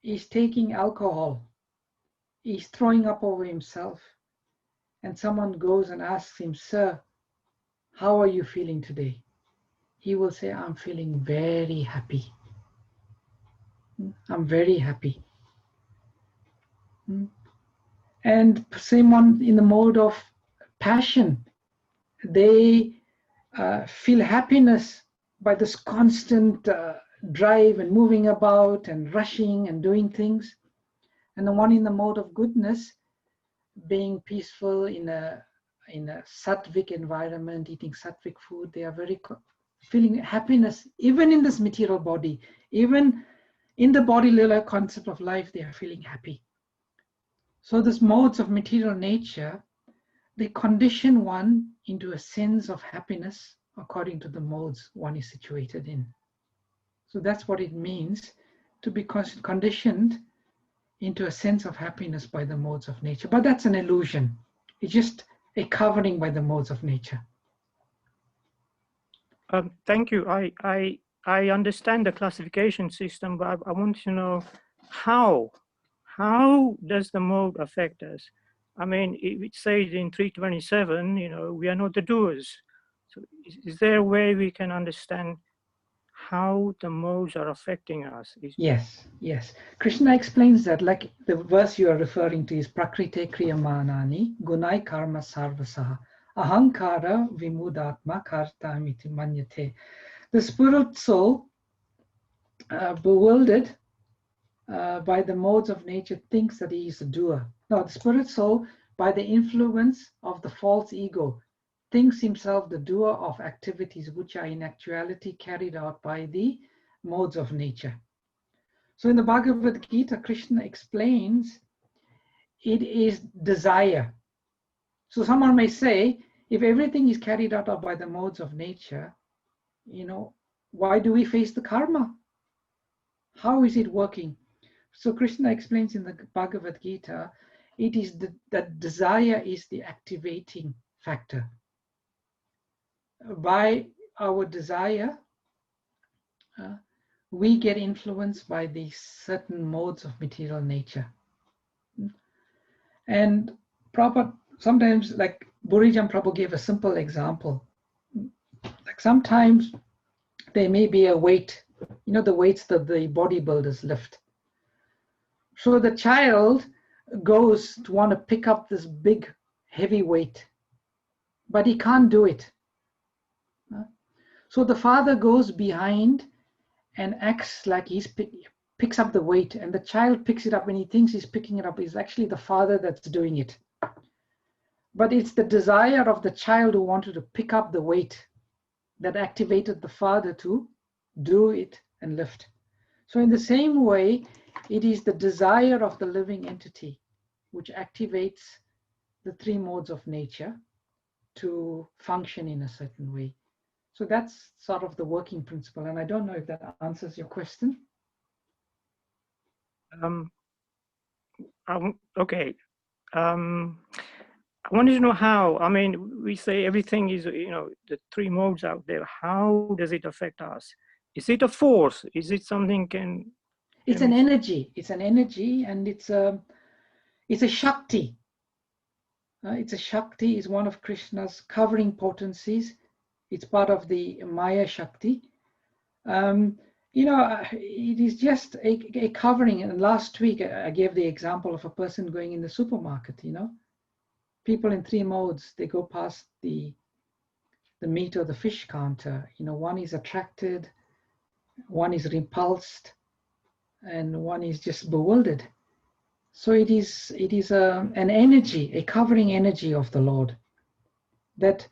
He's taking alcohol. He's throwing up over himself. And someone goes and asks him, "Sir, how are you feeling today?" He will say, "I'm feeling very happy. I'm very happy." And someone in the mode of passion, they feel happiness by this constant drive and moving about and rushing and doing things. And the one in the mode of goodness, being peaceful in a sattvic environment, eating sattvic food, they are very feeling happiness even in this material body, even in the body lila concept of life, they are feeling happy. So these modes of material nature, they condition one into a sense of happiness according to the modes one is situated in. So that's what it means to be conditioned into a sense of happiness by the modes of nature. But that's an illusion. It's just a covering by the modes of nature. Thank you. I understand the classification system, but I want to know how does the mode affect us? I mean, it says in 327, we are not the doers. So is there a way we can understand how the modes are affecting us? Yes. Krishna explains that, like the verse you are referring to is Prakrite Kriyamanani Gunai Karma Sarvasaha Ahankara Vimudatma Kartamiti Manyate. The spirit soul, bewildered by the modes of nature, thinks that he is a doer. No, the spirit soul, by the influence of the false ego, thinks himself the doer of activities which are in actuality carried out by the modes of nature. So in the Bhagavad Gita, Krishna explains it is desire. So someone may say, if everything is carried out by the modes of nature, why do we face the karma? How is it working? So Krishna explains in the Bhagavad Gita, it is that desire is the activating factor. By our desire, we get influenced by these certain modes of material nature. And Prabhupada, sometimes, like Burijan Prabhu gave a simple example. Like sometimes there may be a weight, the weights that the bodybuilders lift. So the child goes to want to pick up this big, heavy weight, but he can't do it. So the father goes behind and acts like he picks up the weight, and the child picks it up and he thinks he's picking it up. It's actually the father that's doing it. But it's the desire of the child who wanted to pick up the weight that activated the father to do it and lift. So in the same way, it is the desire of the living entity which activates the three modes of nature to function in a certain way. So that's sort of the working principle. And I don't know if that answers your question. Okay. I wanted to know how. I mean, we say everything is, the three modes out there. How does it affect us? Is it a force? Is it something It's an energy. It's an energy, and it's a Shakti. It's a Shakti. It's one of Krishna's covering potencies. It's part of the Maya Shakti. It is just a covering. And last week, I gave the example of a person going in the supermarket, People in three modes, they go past the meat or the fish counter. One is attracted, one is repulsed, and one is just bewildered. So it is an energy, a covering energy of the Lord that,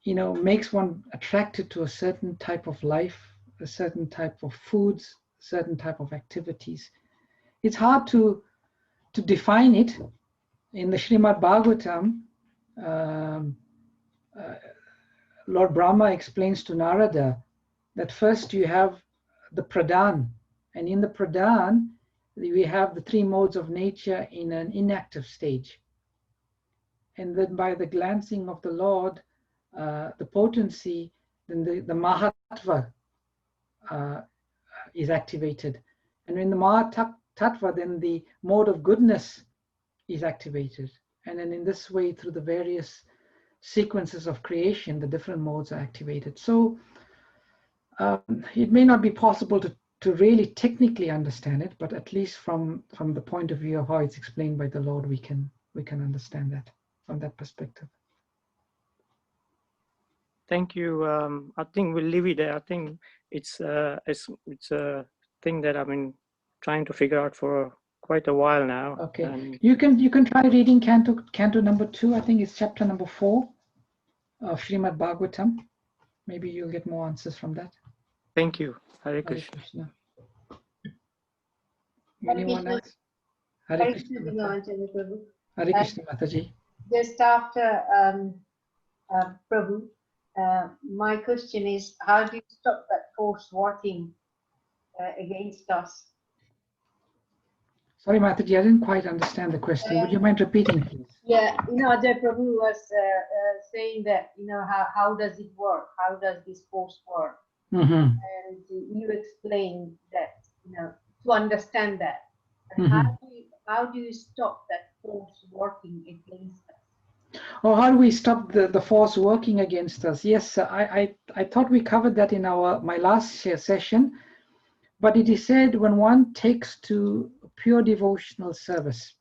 makes one attracted to a certain type of life, a certain type of foods, a certain type of activities. It's hard to define it. In the Srimad Bhagavatam, Lord Brahma explains to Narada that first you have the pradhan, and in the pradhan we have the three modes of nature in an inactive stage. And then by the glancing of the Lord, the potency, then the Mahatva is activated. And in the Mahatva, then the mode of goodness is activated. And then in this way, through the various sequences of creation, the different modes are activated. So it may not be possible to really technically understand it, but at least from the point of view of how it's explained by the Lord, we can understand that from that perspective. Thank you. I think we'll leave it there. I think it's a thing that I've been trying to figure out for quite a while now. Okay, and you can try reading Canto number 2. I think it's chapter number 4 of Srimad Bhagavatam. Maybe you'll get more answers from that. Thank you. Hare Hare Krishna. Krishna. Anyone else? Hare Krishna. Hare Krishna, Mataji. Just after Prabhu, my question is, how do you stop that force working against us? Sorry, Mataji, I didn't quite understand the question. Would you mind repeating, please? Yeah, Ajay Prabhu was saying that, how does it work? How does this force work? Mm-hmm. And you explained that, to understand that. And how do you stop that force working against us? Oh, how do we stop the force working against us? Yes, I thought we covered that in my last session, but it is said when one takes to pure devotional service,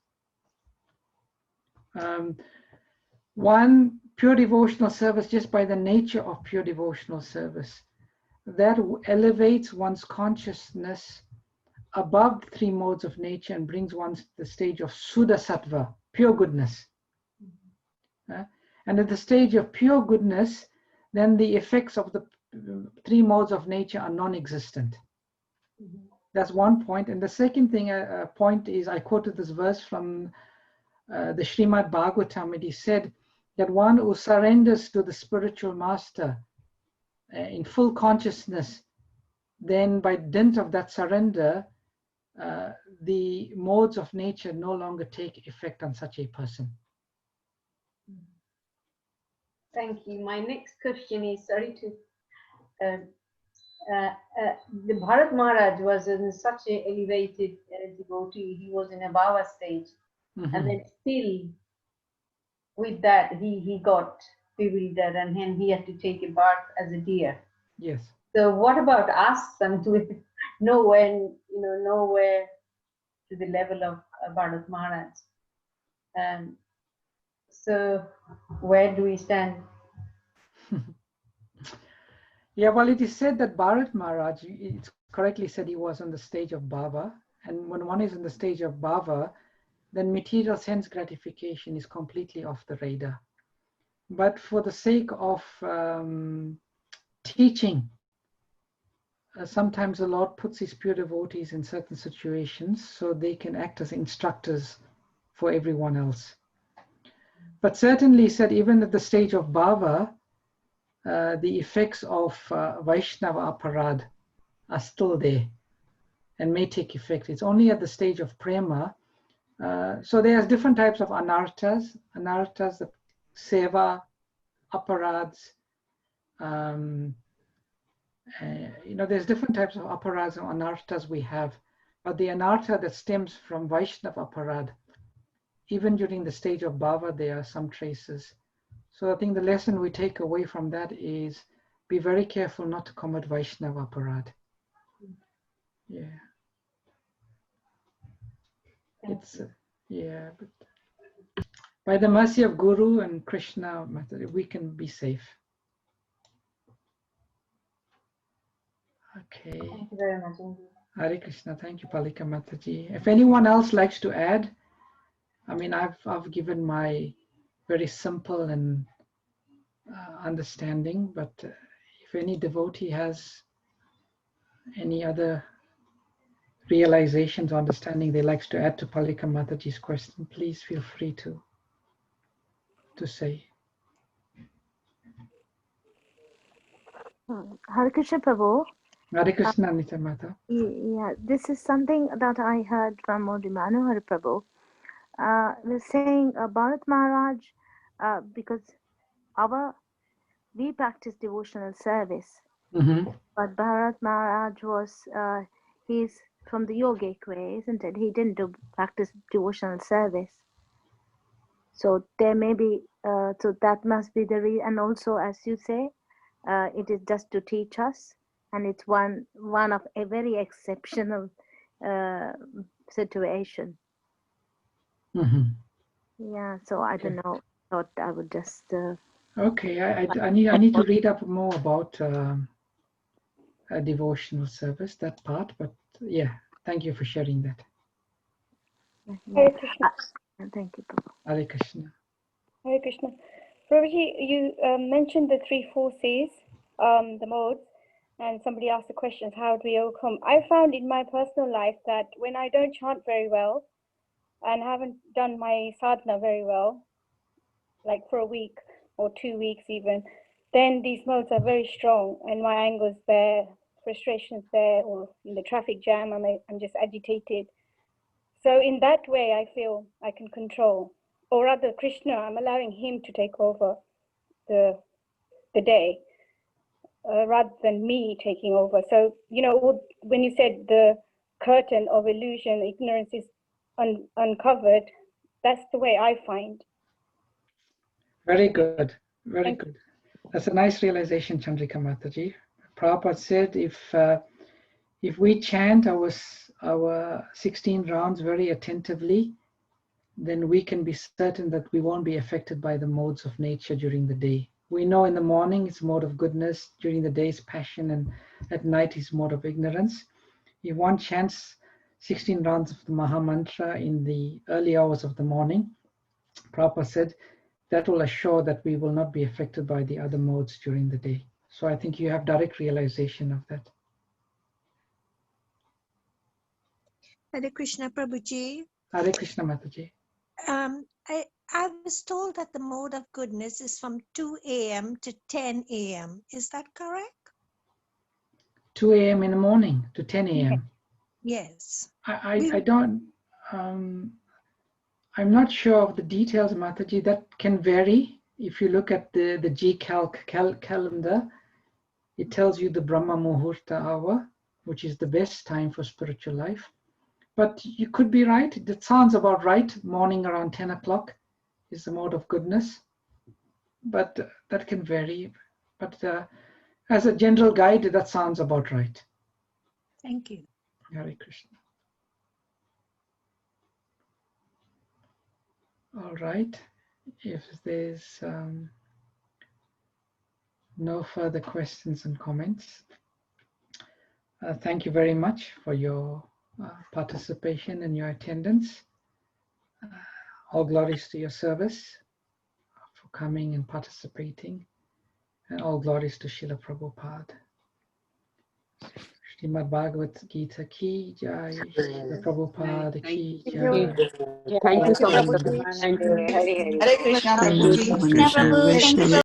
one pure devotional service, just by the nature of pure devotional service, that elevates one's consciousness above the three modes of nature and brings one to the stage of Suddha Sattva, pure goodness. And at the stage of pure goodness, then the effects of the three modes of nature are non-existent. That's one point. And the second point is, I quoted this verse from the Srimad Bhagavatam. It is said that one who surrenders to the spiritual master in full consciousness, then by dint of that surrender, the modes of nature no longer take effect on such a person. Thank you. My next question is, the Bharat Maharaj was in such an elevated devotee. He was in a bhava stage, and then still with that he got bewildered, and then he had to take a bath as a deer. Yes. So what about us? And with nowhere to the level of Bharat Maharaj. So where do we stand? Yeah, well, it is said that Bharat Maharaj, it's correctly said, he was on the stage of bhava. And when one is in the stage of bhava, then material sense gratification is completely off the radar. But for the sake of teaching, sometimes the Lord puts his pure devotees in certain situations so they can act as instructors for everyone else. But certainly said, even at the stage of bhava, the effects of Vaishnava aparad are still there and may take effect. It's only at the stage of prema. So there's different types of anarthas, the seva, aparads. There's different types of aparads and anarthas we have. But the anartha that stems from Vaishnava aparad, even during the stage of bhava, there are some traces. So I think the lesson we take away from that is be very careful not to commit Vaishnava aparad. Yeah. It's, but by the mercy of Guru and Krishna, we can be safe. Okay. Thank you very much. Hare Krishna. Thank you, Palika Mataji. If anyone else likes to add, I mean, I've given my very simple and understanding, but if any devotee has any other realizations or understanding they likes to add to Palika Mataji's question, please feel free to say. Hare Krishna Prabhu. Hare Krishna, Nitya Mata. Yeah, this is something that I heard from Modi Manohar Prabhu. Was saying Bharat Maharaj, because we practice devotional service, but Bharat Maharaj was, he's from the yogic way, isn't it? He didn't practice devotional service. So there may be, so that must be the reason. And also, as you say, it is just to teach us, and it's one of a very exceptional situation. Yeah, so I don't know. Thought I would just. Okay, I need to read up more about a devotional service, that part. But yeah, thank you for sharing that. Hare Krishna. Thank you, Prabhu. Hare Krishna. Hare Krishna. Prabhuji, you mentioned the three forces, the modes, and somebody asked the questions, how do we overcome? I found in my personal life that when I don't chant very well and haven't done my sadhana very well, like for a week or 2 weeks even, then these modes are very strong and my anger's there, frustration's there, or in the traffic jam, I'm just agitated. So in that way, I feel I can control, or rather Krishna, I'm allowing him to take over the day rather than me taking over. So, you know, when you said the curtain of illusion, ignorance is uncovered, that's the way I find. Very good, very good. That's a nice realization, Chandrika Mataji. Prabhupada said if we chant our 16 rounds very attentively, then we can be certain that we won't be affected by the modes of nature during the day. We know in the morning it's mode of goodness, during the day is passion, and at night is mode of ignorance. If one chants 16 rounds of the Maha Mantra in the early hours of the morning, Prabhupada said, that will assure that we will not be affected by the other modes during the day. So I think you have direct realization of that. Hare Krishna Prabhuji. Hare Krishna Mataji. I was told that the mode of goodness is from 2 a.m. to 10 a.m. Is that correct? 2 a.m. in the morning to 10 a.m. Yes. I don't, I'm not sure of the details, Mataji. That can vary. If you look at the G-Calc calendar, it tells you the Brahma Muhurta hour, which is the best time for spiritual life. But you could be right. That sounds about right. Morning around 10 o'clock is the mode of goodness. But that can vary. But as a general guide, that sounds about right. Thank you. Hare Krishna. All right. If there's no further questions and comments, thank you very much for your participation and your attendance. All glories to your service for coming and participating, and all glories to Srila Prabhupada. Srimad Bhagavad Gita ki jai, Srila Prabhupada ki jai. Thank you so much, Prabhuji. Hare Krishna, Prabhuji. Krishna Prabhu.